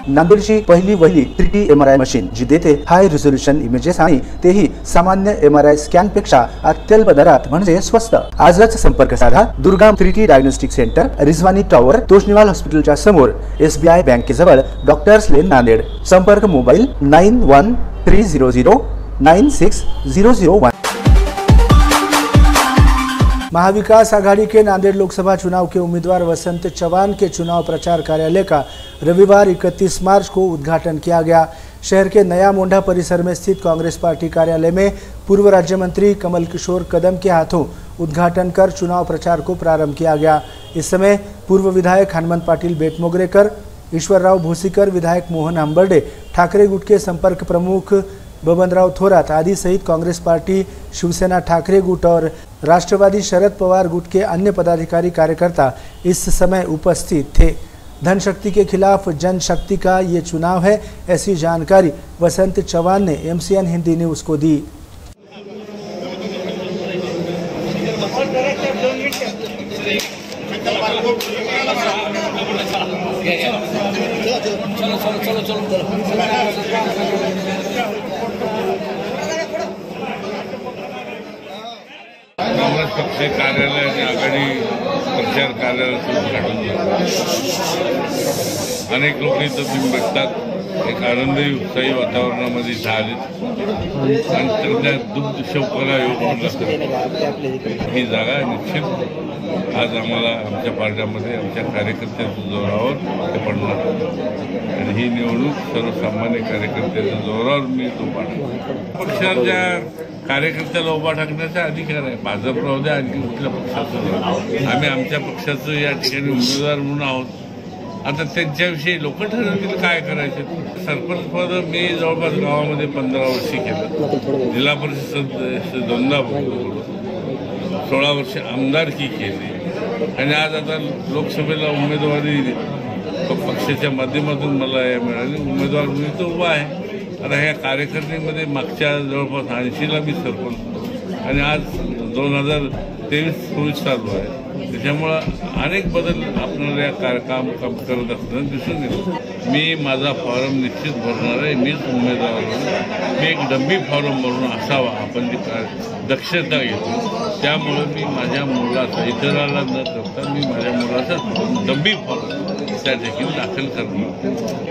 नांदेडची पहिली वहिली 3D MRI machine जी देते हाय resolution images आणि तेही सामान्य MRI स्कॅन पेक्षा अत्यल्प दरात म्हणजे स्वस्त। आजच संपर्क साधा Durga 3D diagnostic centre, Rizwani tower, Toshniwal हॉस्पिटलच्या समोर, SBI बँकेजवळ, डॉक्टर्स लेन, नांदेड। संपर्क मोबाईल 9130096001। महाविकास आघाड़ी के नांदेड़ लोकसभा चुनाव के उम्मीदवार वसंत चौहान के चुनाव प्रचार कार्यालय का रविवार 31 मार्च को उद्घाटन किया गया। शहर के नया मोंढा परिसर में स्थित कांग्रेस पार्टी कार्यालय में पूर्व राज्य मंत्री कमल किशोर कदम के हाथों उद्घाटन कर चुनाव प्रचार को प्रारंभ किया गया। इस समय पूर्व विधायक हनुमंत पाटिल बेटमोगरेकर, ईश्वरराव भोसीकर, विधायक मोहन हंबर्डे, ठाकरे गुट के संपर्क प्रमुख बबनराव थोरात आदि सहित कांग्रेस पार्टी, शिवसेना ठाकरे गुट और राष्ट्रवादी शरद पवार गुट के अन्य पदाधिकारी कार्यकर्ता इस समय उपस्थित थे। धनशक्ति के खिलाफ जनशक्ति का ये चुनाव है, ऐसी जानकारी वसंत चौहान ने MCN हिंदी न्यूज को दी। कांग्रेस पक्ष कार्यालय आणि आघाडी प्रचार कार्यालयाचं उद्घाटन झालं। अनेक लोक इथं तुम्ही भेटतात, एक आनंदी उत्साही वातावरणामध्ये झाले आणि त्यांना दुग्ध शौकाला योग ही जागा निश्चित आज आम्हाला आमच्या पार्ट्यामध्ये आमच्या कार्यकर्त्यांच्या जोरावर ते पडणार आणि ही निवडणूक सर्वसामान्य कार्यकर्त्यांच्या जोरावर मी तो पाडणार। पक्षाच्या कार्यकर्त्याला उभा टाकण्याचा अधिकार आहे, भाजप राहू द्या आणखी कुठल्या पक्षाचं। आम्ही आमच्या पक्षाचं या ठिकाणी उमेदवार म्हणून आहोत। आता त्यांच्याविषयी लोक ठरवतील काय करायचे। सरपंच पद मी जवळपास गावामध्ये 15 वर्षे केलं, जिल्हा परिषद दोनदा भोगलो, 16 वर्ष आमदारकी केली आणि आज आता लोकसभेला उमेदवारी पक्षाच्या माध्यमातून मला मिळाली, उमेदवार म्हणून तो उभा आहे। आता ह्या कार्यकर्त्यांमध्ये मागच्या जवळपास 80ला मी सरपंच आणि आज 2023-24 चालू आहे, त्याच्यामुळं अनेक बदल आपल्याला काम करत असताना दिसून येईल। मी माझा फॉर्म निश्चित भरणार आहे, मीच उमेदवार मी एक डब्बी फॉर्म भरून असावा आपण जी दक्षता घेतो, त्यामुळे मी माझ्या मुलाचा इतराला न करता मी माझ्या मुलाचा डब्बी फॉर्म त्या ठिकाणी दाखल करणार।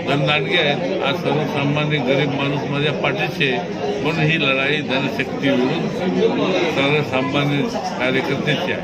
धनदानगे आहेत, आज सर्वसामान्य गरीब माणूस माझ्या पाठीशी आहे, म्हणून ही लढाई जनशक्ती विरुद्ध सर्वसामान्य कार्यकर्त्याची आहे।